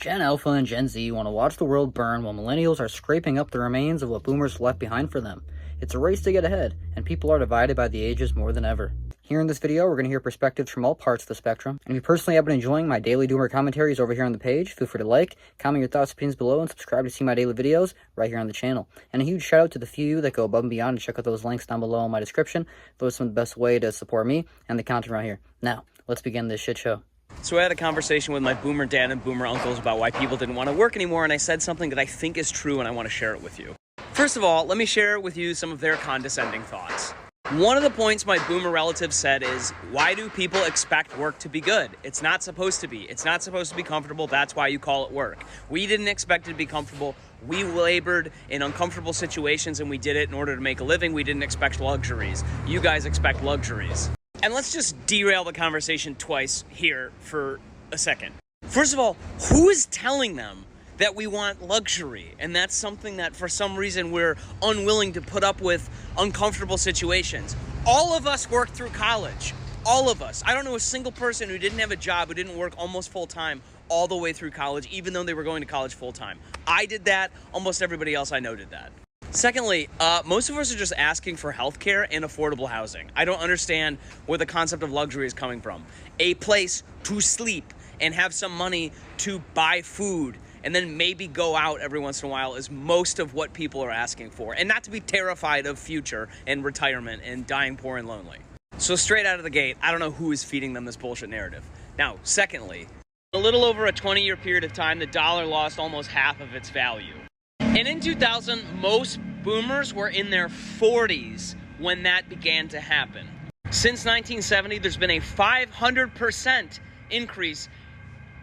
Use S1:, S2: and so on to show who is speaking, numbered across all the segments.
S1: Gen Alpha and Gen Z want to watch the world burn while millennials are scraping up the remains of what boomers left behind for them. It's a race to get ahead, and people are divided by the ages more than ever. Here in this video, we're going to hear perspectives from all parts of the spectrum, and if you personally have been enjoying my daily doomer commentaries over here on the page, feel free to like, comment your thoughts and opinions below, and subscribe to see my daily videos right here on the channel. And a huge shout out to the few of you that go above and beyond and check out those links down below in my description. Those are some of the best way to support me and the content right here. Now, let's begin this shit show.
S2: So I had a conversation with my boomer dad and boomer uncles about why people didn't want to work anymore, and I said something that I think is true and I want to share it with you. First of all, let me share with you some of their condescending thoughts. One of the points my boomer relatives said is, why do people expect work to be good? It's not supposed to be. It's not supposed to be comfortable. That's why you call it work. We didn't expect it to be comfortable. We labored in uncomfortable situations and we did it in order to make a living. We didn't expect luxuries. You guys expect luxuries. And let's just derail the conversation twice here for a second. First of all, who is telling them that we want luxury? And that's something that for some reason we're unwilling to put up with uncomfortable situations. All of us worked through college. All of us. I don't know a single person who didn't have a job, who didn't work almost full time all the way through college, even though they were going to college full time. I did that. Almost everybody else I know did that. Secondly, most of us are just asking for healthcare and affordable housing. I don't understand where the concept of luxury is coming from. A place to sleep and have some money to buy food and then maybe go out every once in a while is most of what people are asking for. And not to be terrified of future and retirement and dying poor and lonely. So straight out of the gate, I don't know who is feeding them this bullshit narrative. Now, secondly, a little over a 20-year period of time, the dollar lost almost half of its value. And in 2000, most boomers were in their 40s when that began to happen. Since 1970, there's been a 500% increase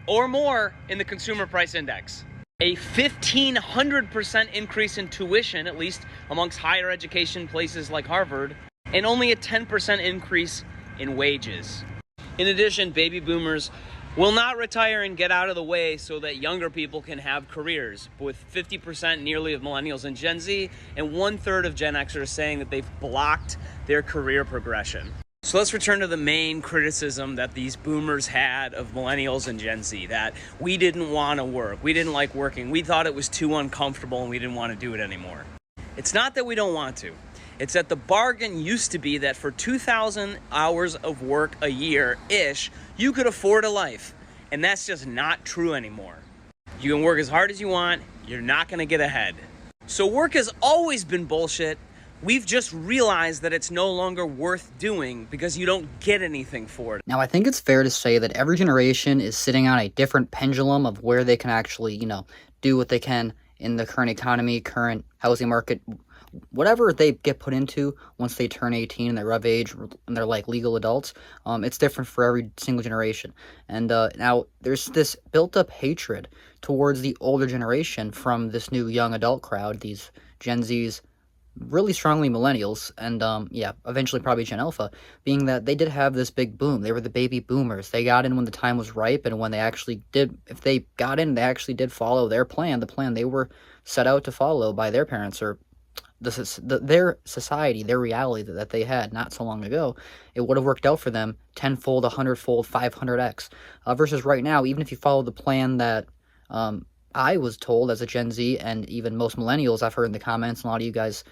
S2: or more in the consumer price index. A 1,500% increase in tuition, at least amongst higher education places like Harvard, and only a 10% increase in wages. In addition, baby boomers will not retire and get out of the way so that younger people can have careers, with 50% nearly of millennials and Gen Z, and 1/3 of Gen Xers saying that they've blocked their career progression. So let's return to the main criticism that these boomers had of millennials and Gen Z, that we didn't want to work, we didn't like working, we thought it was too uncomfortable and we didn't want to do it anymore. It's not that we don't want to. It's that the bargain used to be that for 2,000 hours of work a year-ish, you could afford a life. And that's just not true anymore. You can work as hard as you want, you're not going to get ahead. So work has always been bullshit. We've just realized that it's no longer worth doing because you don't get anything for it.
S1: Now, I think it's fair to say that every generation is sitting on a different pendulum of where they can actually, do what they can in the current economy, current housing market, whatever they get put into once they turn 18 and they're of age and they're like legal adults. It's different for every single generation. And now there's this built-up hatred towards the older generation from this new young adult crowd, these Gen Zs, really strongly millennials, and eventually probably Gen Alpha, being that they did have this big boom. They were the baby boomers. They got in when the time was ripe, and when they actually did, if they got in, they actually did follow their plan, the plan they were set out to follow by their parents or their society, their reality that they had not so long ago. It would have worked out for them tenfold, 100-fold, 500x. Versus right now, even if you follow the plan that I was told as a Gen Z, and even most millennials I've heard in the comments, and a lot of you guys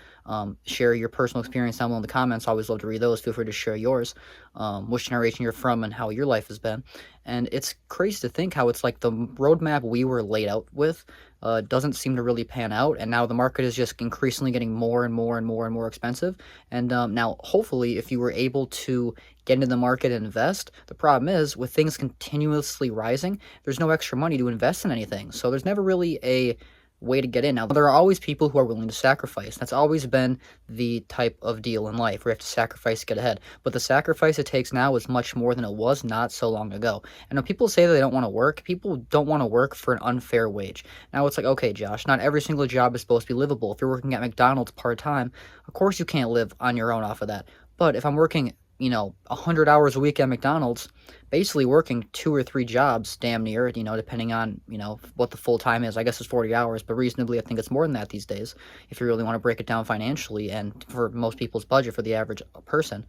S1: share your personal experience down below in the comments. I always love to read those. Feel free to share yours, which generation you're from and how your life has been. And it's crazy to think how it's like the roadmap we were laid out with doesn't seem to really pan out, and now the market is just increasingly getting more and more and more and more expensive. And now, hopefully, if you were able to get into the market and invest, the problem is, with things continuously rising, there's no extra money to invest in anything, so there's never really a way to get in. Now, there are always people who are willing to sacrifice. That's always been the type of deal in life where you have to sacrifice to get ahead. But the sacrifice it takes now is much more than it was not so long ago. And when people say that they don't want to work, people don't want to work for an unfair wage. Now, it's like, okay, Josh, not every single job is supposed to be livable. If you're working at McDonald's part-time, of course you can't live on your own off of that. But if I'm working 100 hours a week at McDonald's, basically working 2 or 3 jobs, damn near, depending on, what the full time is. I guess it's 40 hours, but reasonably, I think it's more than that these days, if you really want to break it down financially and for most people's budget for the average person.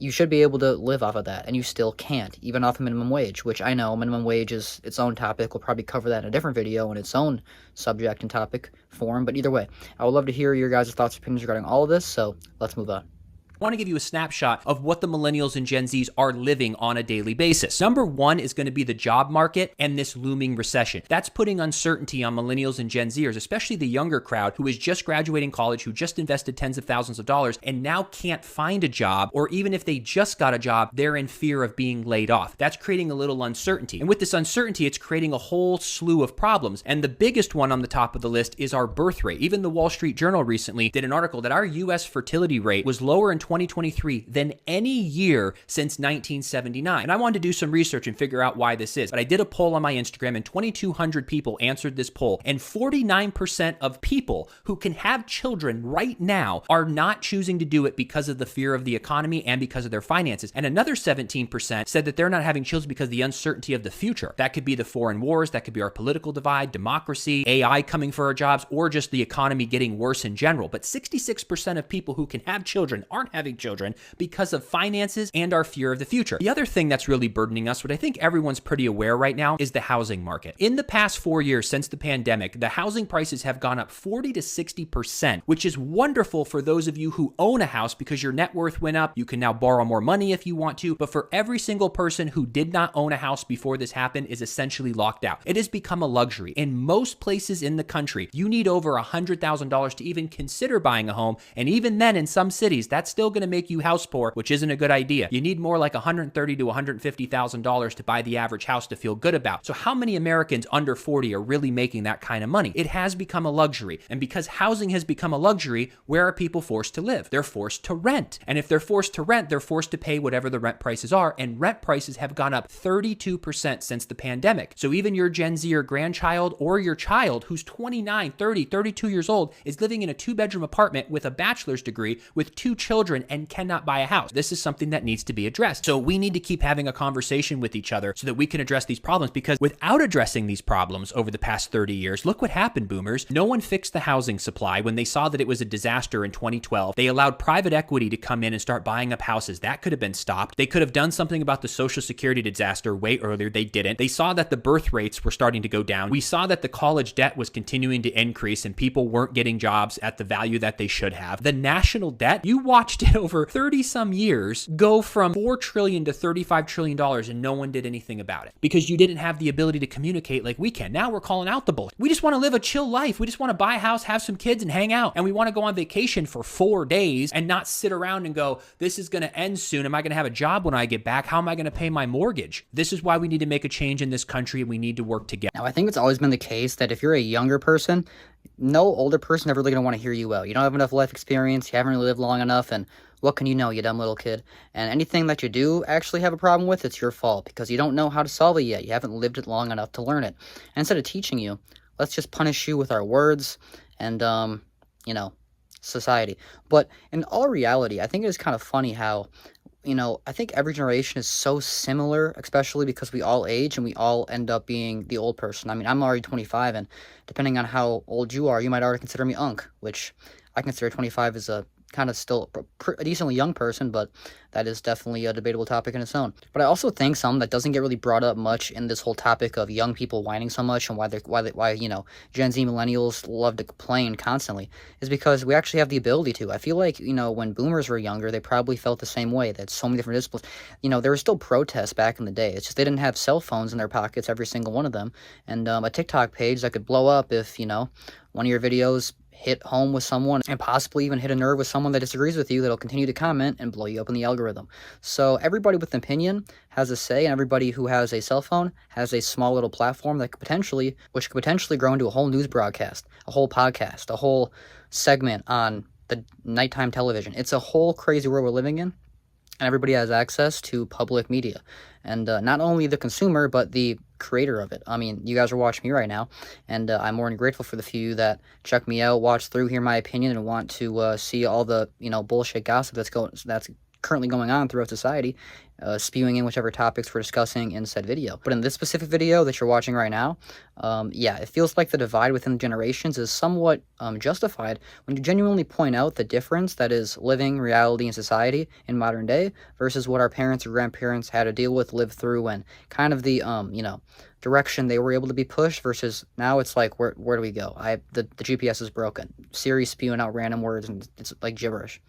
S1: you should be able to live off of that, and you still can't, even off of minimum wage, which I know minimum wage is its own topic. We'll probably cover that in a different video in its own subject and topic form, but either way, I would love to hear your guys' thoughts and opinions regarding all of this, so let's move on.
S3: I want to give you a snapshot of what the millennials and Gen Zs are living on a daily basis. Number one is going to be the job market and this looming recession. That's putting uncertainty on millennials and Gen Zers, especially the younger crowd who is just graduating college, who just invested tens of thousands of dollars and now can't find a job, or even if they just got a job, they're in fear of being laid off. That's creating a little uncertainty. And with this uncertainty, it's creating a whole slew of problems. And the biggest one on the top of the list is our birth rate. Even the Wall Street Journal recently did an article that our US fertility rate was lower in 2023 than any year since 1979. And I wanted to do some research and figure out why this is. But I did a poll on my Instagram and 2,200 people answered this poll. And 49% of people who can have children right now are not choosing to do it because of the fear of the economy and because of their finances. And another 17% said that they're not having children because of the uncertainty of the future. That could be the foreign wars, that could be our political divide, democracy, AI coming for our jobs, or just the economy getting worse in general. But 66% of people who can have children aren't having children because of finances and our fear of the future. The other thing that's really burdening us, what I think everyone's pretty aware right now, is the housing market. In the past 4 years since the pandemic, the housing prices have gone up 40 to 60%, which is wonderful for those of you who own a house because your net worth went up. You can now borrow more money if you want to, but for every single person who did not own a house before this happened is essentially locked out. It has become a luxury. In most places in the country, you need over $100,000 to even consider buying a home, and even then in some cities, that's still going to make you house poor, which isn't a good idea. You need more like $130,000 to $150,000 to buy the average house to feel good about. So how many Americans under 40 are really making that kind of money? It has become a luxury. And because housing has become a luxury, where are people forced to live? They're forced to rent. And if they're forced to rent, they're forced to pay whatever the rent prices are. And rent prices have gone up 32% since the pandemic. So even your Gen Z or grandchild or your child who's 29, 30, 32 years old is living in a 2-bedroom apartment with a bachelor's degree with 2 children and cannot buy a house. This is something that needs to be addressed. So we need to keep having a conversation with each other so that we can address these problems, because without addressing these problems over the past 30 years, look what happened, boomers. No one fixed the housing supply when they saw that it was a disaster in 2012. They allowed private equity to come in and start buying up houses. That could have been stopped. They could have done something about the Social Security disaster way earlier. They didn't. They saw that the birth rates were starting to go down. We saw that the college debt was continuing to increase and people weren't getting jobs at the value that they should have. The national debt, you watched it over 30 some years go from $4 trillion to $35 trillion and no one did anything about it because you didn't have the ability to communicate like we can. Now we're calling out the bullshit. We just want to live a chill life. We just want to buy a house, have some kids and hang out. And we want to go on vacation for 4 days and not sit around and go, this is going to end soon. Am I going to have a job when I get back? How am I going to pay my mortgage? This is why we need to make a change in this country and we need to work together.
S1: Now, I think it's always been the case that if you're a younger person, no older person ever really going to want to hear you out. You don't have enough life experience, you haven't really lived long enough, and what can you know, you dumb little kid? And anything that you do actually have a problem with, it's your fault because you don't know how to solve it yet. You haven't lived it long enough to learn it. And instead of teaching you, let's just punish you with our words and, society. But in all reality, I think it is kind of funny how, I think every generation is so similar, especially because we all age and we all end up being the old person. I mean, I'm already 25, and depending on how old you are, you might already consider me unk, which I consider 25 as a kind of still a decently young person, but that is definitely a debatable topic in its own. But I also think something that doesn't get really brought up much in this whole topic of young people whining so much and why Gen Z millennials love to complain constantly is because we actually have the ability to. I feel like, when boomers were younger, they probably felt the same way. They had so many different disciplines. There were still protests back in the day. It's just they didn't have cell phones in their pockets, every single one of them, and a TikTok page that could blow up if, one of your videos hit home with someone and possibly even hit a nerve with someone that disagrees with you that'll continue to comment and blow you up in the algorithm. So everybody with an opinion has a say, and everybody who has a cell phone has a small little platform that could potentially grow into a whole news broadcast, a whole podcast, a whole segment on the nighttime television. It's a whole crazy world we're living in, and everybody has access to public media. And not only the consumer, but the creator of it. I mean, you guys are watching me right now, and I'm more than grateful for the few that check me out, watch through, hear my opinion, and want to see all the bullshit gossip that's currently going on throughout society, spewing in whichever topics we're discussing in said video. But in this specific video that you're watching right now, yeah, it feels like the divide within generations is somewhat justified when you genuinely point out the difference that is living reality in society in modern day versus what our parents or grandparents had to deal with, live through, and kind of the, direction they were able to be pushed versus now it's like, where do we go? The GPS is broken. Siri spewing out random words and it's like gibberish.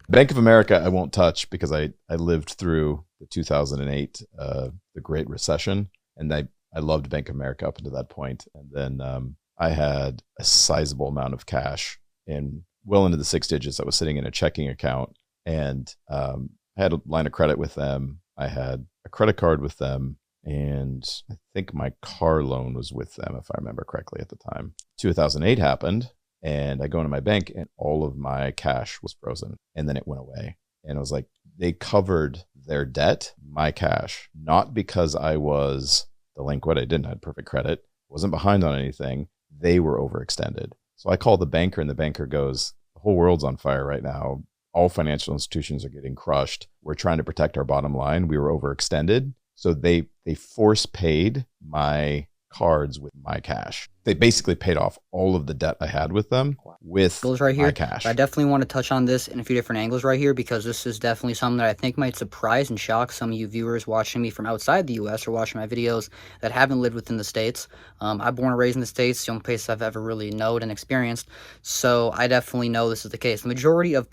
S4: Bank of America, I won't touch because I lived through the 2008, the Great Recession, and I loved Bank of America up until that point. And then I had a sizable amount of cash in well into the 6 digits that was sitting in a checking account, and I had a line of credit with them. I had a credit card with them, and I think my car loan was with them, if I remember correctly at the time. 2008 happened. And I go into my bank and all of my cash was frozen. And then it went away. And I was like, they covered their debt, my cash, not because I was delinquent. I didn't have perfect credit. Wasn't behind on anything. They were overextended. So I call the banker and the banker goes, the whole world's on fire right now. All financial institutions are getting crushed. We're trying to protect our bottom line. We were overextended. So they force paid my cards with my cash. They basically paid off all of the debt I had with them with my cash.
S1: I definitely want to touch on this in a few different angles right here because this is definitely something that I think might surprise and shock some of you viewers watching me from outside the U.S. or watching my videos that haven't lived within the States. I'm born and raised in the States, the only place I've ever really known and experienced, so I definitely know this is the case. The majority of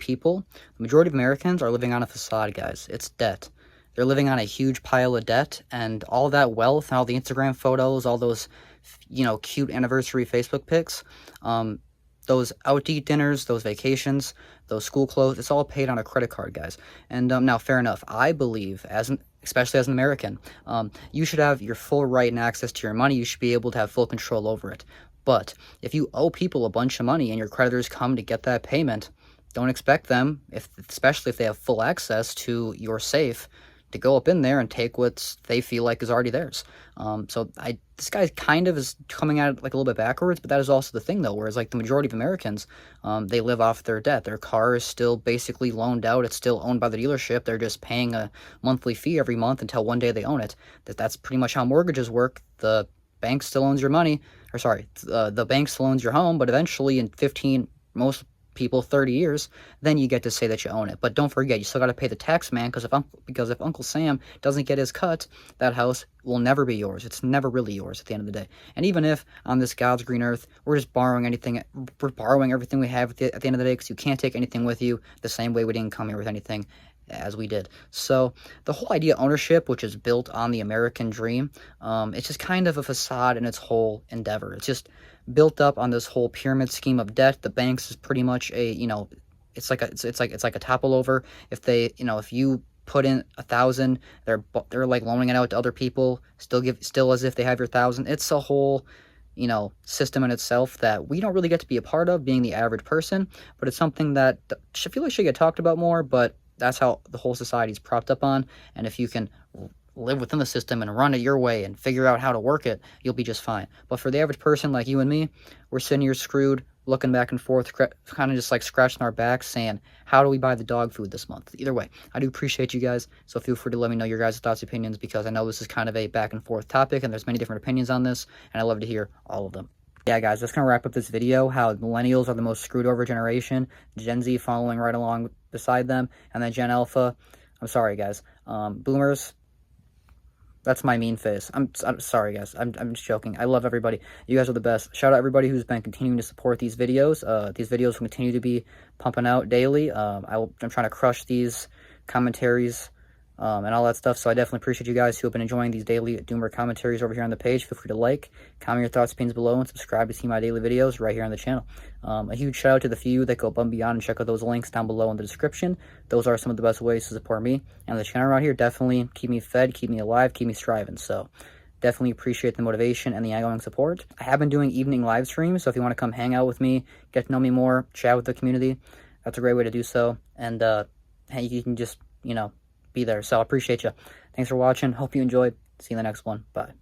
S1: Americans are living on a facade, guys. It's debt. They're living on a huge pile of debt, and all that wealth and all the Instagram photos, all those, cute anniversary Facebook pics, those out-to-eat dinners, those vacations, those school clothes, it's all paid on a credit card, guys. And now, fair enough, I believe, especially as an American, you should have your full right and access to your money. You should be able to have full control over it. But if you owe people a bunch of money and your creditors come to get that payment, don't expect them, especially if they have full access to your safe, to go up in there and take what they feel like is already theirs. This guy kind of is coming at it like a little bit backwards, but that is also the thing though, whereas like the majority of Americans, they live off their debt. Their car is still basically loaned out. It's still owned by the dealership. They're just paying a monthly fee every month until one day they own it. That's pretty much how mortgages work. The bank still owns your money, the bank still owns your home, but eventually in 15, most people 30 years, then you get to say that you own it. But don't forget, you still got to pay the tax man, because if Uncle Sam doesn't get his cut, that house will never be yours. It's never really yours at the end of the day. And even if on this God's green earth we're just borrowing everything we have at the end of the day, because you can't take anything with you the same way we didn't come here with anything as we did. So the whole idea of ownership, which is built on the American dream, it's just kind of a facade in its whole endeavor. It's just built up on this whole pyramid scheme of debt. The banks is pretty much it's like a topple over. If you put in 1,000, they're like loaning it out to other people, still as if they have your 1,000. It's a whole system in itself that we don't really get to be a part of, being the average person, but it's something that I feel like should get talked about more. But that's how the whole society is propped up on, and if you can live within the system and run it your way and figure out how to work it, you'll be just fine. But for the average person like you and me, we're sitting here screwed, looking back and forth, kind of just like scratching our backs, saying, how do we buy the dog food this month? Either way, I do appreciate you guys, so feel free to let me know your guys' thoughts and opinions, because I know this is kind of a back and forth topic, and there's many different opinions on this, and I love to hear all of them. Yeah, guys, that's going to wrap up this video, how millennials are the most screwed over generation, Gen Z following right along beside them, and then Gen Alpha, I'm sorry, guys, boomers, that's my mean face. I'm sorry, guys. I'm just joking. I love everybody. You guys are the best. Shout out everybody who's been continuing to support these videos. These videos will continue to be pumping out daily. I'm trying to crush these commentaries and all that stuff. So I definitely appreciate you guys who have been enjoying these daily Doomer commentaries over here on the page. Feel free to like, comment your thoughts, opinions below, and subscribe to see my daily videos right here on the channel. A huge shout out to the few that go above and beyond and check out those links down below in the description. Those are some of the best ways to support me and the channel around here. Definitely keep me fed, keep me alive, keep me striving. So definitely appreciate the motivation and the ongoing support. I have been doing evening live streams, so if you want to come hang out with me, get to know me more, chat with the community, that's a great way to do so. And hey, you can just, be there. So I appreciate you. Thanks for watching. Hope you enjoyed. See you in the next one. Bye.